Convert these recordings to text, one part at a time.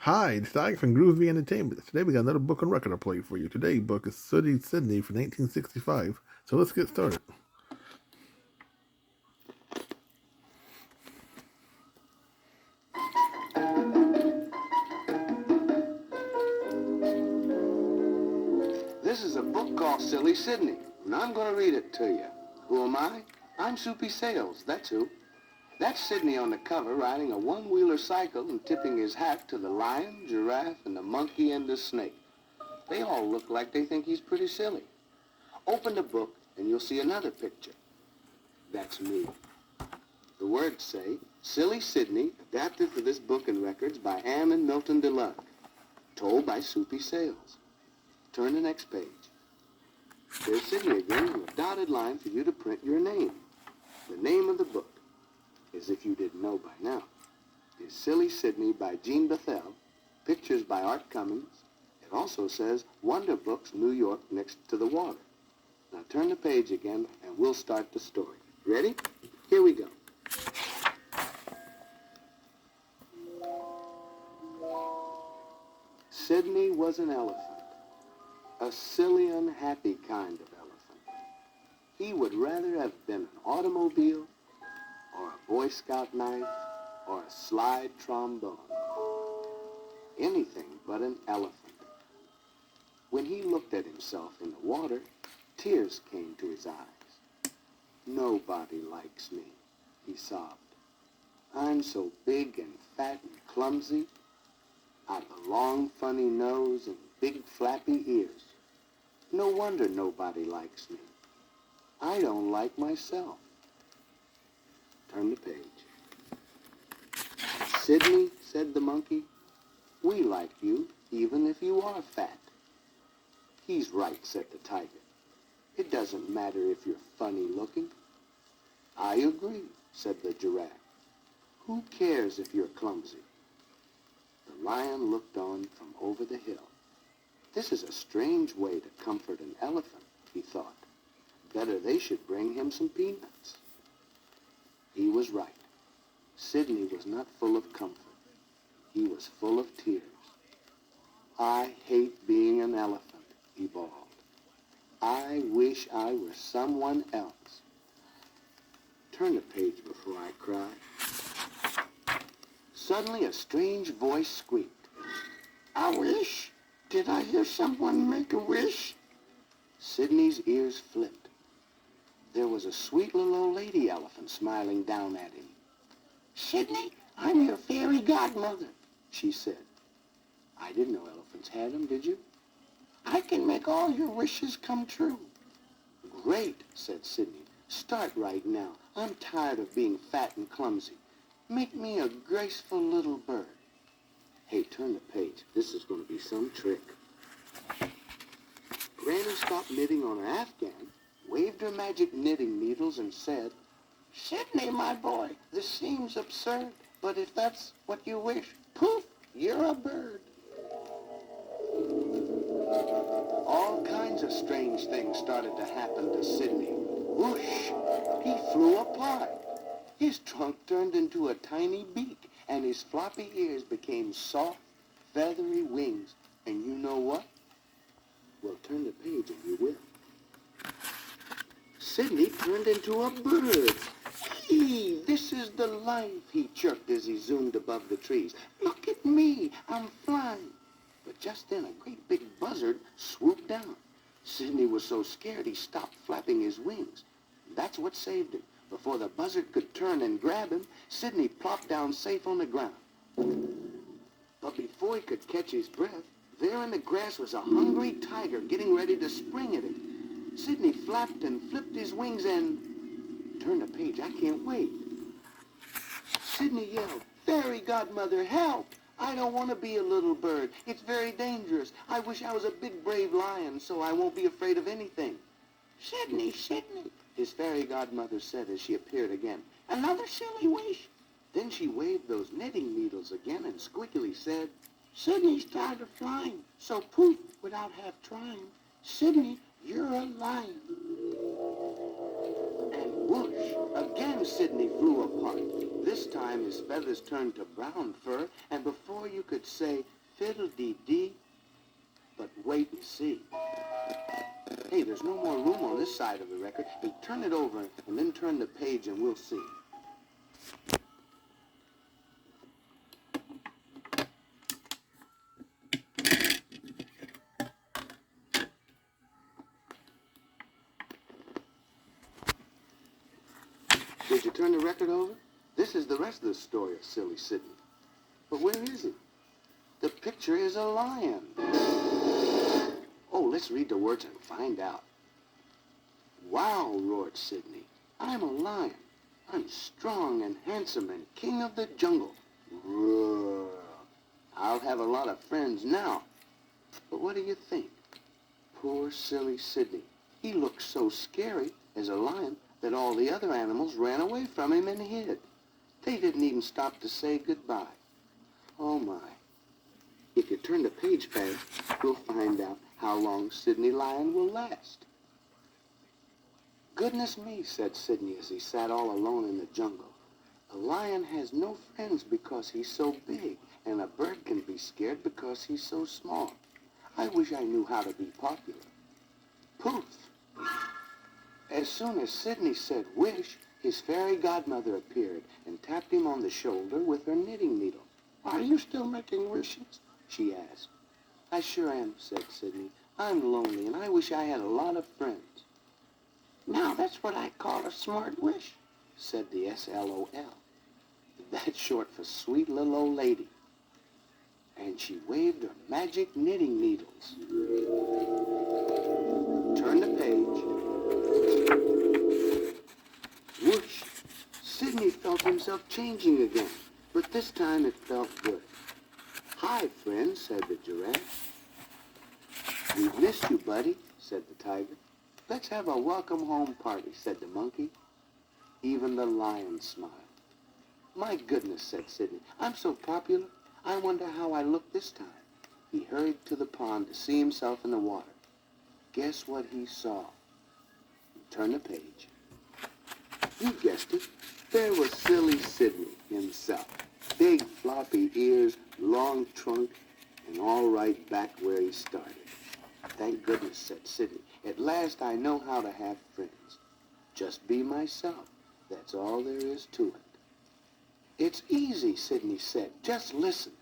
Hi, it's Ike from Groovy Entertainment. Today we got another book on record to play for you. Today's book is Sidney from 1965. So let's get started. This is a book called Silly Sidney, and I'm going to read it to you. Who am I? I'm Soupy Sales, that's who. That's Sidney on the cover riding a one-wheeler cycle and tipping his hat to the lion, giraffe, and the monkey and the snake. They all look like they think he's pretty silly. Open the book and you'll see another picture. That's me. The words say, Silly Sidney, adapted for this book and records by Ann and Milton DeLuck. Told by Soupy Sales. Turn the next page. There's Sidney again with a dotted line for you to print your name. The name of the book, as if you didn't know by now, is Silly Sidney by Jean Bethel, pictures by Art Cummings. It also says Wonder Books, New York, next to the water. Now turn the page again and we'll start the story. Ready? Here we go. Sidney was an elephant. A silly, unhappy kind of elephant. He would rather have been an automobile, or a Boy Scout knife, or a slide trombone. Anything but an elephant. When he looked at himself in the water, tears came to his eyes. Nobody likes me, he sobbed. I'm so big and fat and clumsy. I've a long, funny nose and big, flappy ears. No wonder nobody likes me. I don't like myself. Turn the page. Sidney, said the monkey, we like you even if you are fat. He's right, said the tiger. It doesn't matter if you're funny looking. I agree, said the giraffe. Who cares if you're clumsy? The lion looked on from over the hill. This is a strange way to comfort an elephant, he thought. Better they should bring him some peanuts. He was right. Sidney was not full of comfort. He was full of tears. I hate being an elephant, he bawled. I wish I were someone else. Turn the page before I cry. Suddenly a strange voice squeaked. I wish. Did I hear someone make a wish? Sidney's ears flipped. There was a sweet little old lady elephant smiling down at him. Sidney, I'm your fairy godmother, she said. I didn't know elephants had them, did you? I can make all your wishes come true. Great, said Sidney. Start right now. I'm tired of being fat and clumsy. Make me a graceful little bird. Hey, turn the page. This is going to be some trick. Granny stopped knitting on her afghan, waved her magic knitting needles, and said, Sidney, my boy, this seems absurd, but if that's what you wish, poof, you're a bird. All kinds of strange things started to happen to Sidney. Whoosh! He flew apart. His trunk turned into a tiny beak, and his floppy ears became soft, feathery wings. And you know what? Well, turn the page and you will. Sidney turned into a bird. Hey, this is the life, he chirped as he zoomed above the trees. Look at me, I'm flying. But just then a great big buzzard swooped down. Sidney was so scared he stopped flapping his wings. That's what saved him. Before the buzzard could turn and grab him, Sidney plopped down safe on the ground. But before he could catch his breath, there in the grass was a hungry tiger getting ready to spring at him. Sidney flapped and flipped his wings and... Turn the page, I can't wait. Sidney yelled, Fairy godmother, help! I don't want to be a little bird. It's very dangerous. I wish I was a big brave lion so I won't be afraid of anything. Sidney, Sidney, his fairy godmother said as she appeared again. Another silly wish. Then she waved those knitting needles again and squeakily said, Sidney's tired of flying, so poof, without half trying. Sidney, you're a lion. And whoosh, again Sidney flew apart. This time his feathers turned to brown fur, and before you could should say fiddle-dee-dee, but wait and see. Hey, there's no more room on this side of the record. Hey, turn it over and then turn the page and we'll see. Did you turn the record over? This is the rest of the story of Silly Sidney. But where is he? The picture is a lion. Oh, let's read the words and find out. Wow, roared Sidney. I'm a lion. I'm strong and handsome and king of the jungle. Roar. I'll have a lot of friends now. But what do you think? Poor silly Sidney. He looked so scary as a lion that all the other animals ran away from him and hid. They didn't even stop to say goodbye. Oh my. If you turn the page fast, we'll find out how long Sidney Lion will last. Goodness me, said Sidney as he sat all alone in the jungle. A lion has no friends because he's so big, and a bird can be scared because he's so small. I wish I knew how to be popular. Poof! As soon as Sidney said wish, his fairy godmother appeared and tapped him on the shoulder with her knitting needle. Are you still making wishes? She asked. I sure am, said Sidney. I'm lonely and I wish I had a lot of friends. Now that's what I call a smart wish, said the SLOL. That's short for sweet little old lady. And she waved her magic knitting needles. Turn the page. Whoosh! Sidney felt himself changing again, but this time it felt good. Hi, friend, said the giraffe. We've missed you, buddy, said the tiger. Let's have a welcome home party, said the monkey. Even the lion smiled. My goodness, said Sidney, I'm so popular. I wonder how I look this time. He hurried to the pond to see himself in the water. Guess what he saw? Turn the page. You guessed it. There was silly Sidney himself. Big floppy ears, long trunk, and all right back where he started. Thank goodness, said Sidney. At last I know how to have friends. Just be myself. That's all there is to it. It's easy, Sidney said. Just listen.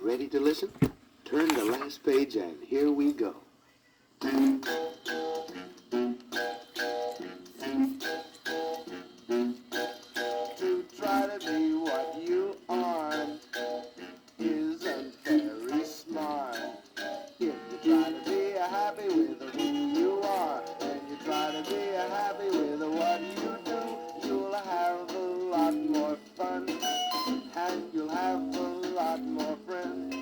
Ready to listen? Turn the last page and here we go. To try to be what you aren't isn't very smart. If you try to be happy with who you are, and you try to be happy with what you do, you'll have a lot more fun, and you'll have a lot more friends,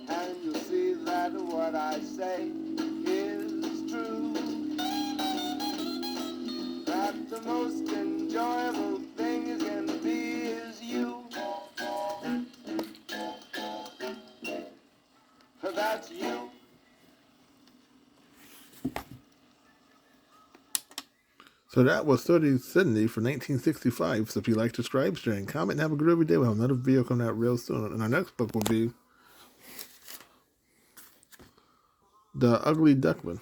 and you'll see that what I say is true. That the most enjoyable thing is gonna be is you. That's you. So that was Study Sydney from 1965. So if you like, subscribe, share, and comment, and have a good every day. We'll have another video coming out real soon. And our next book will be The Ugly Duckling.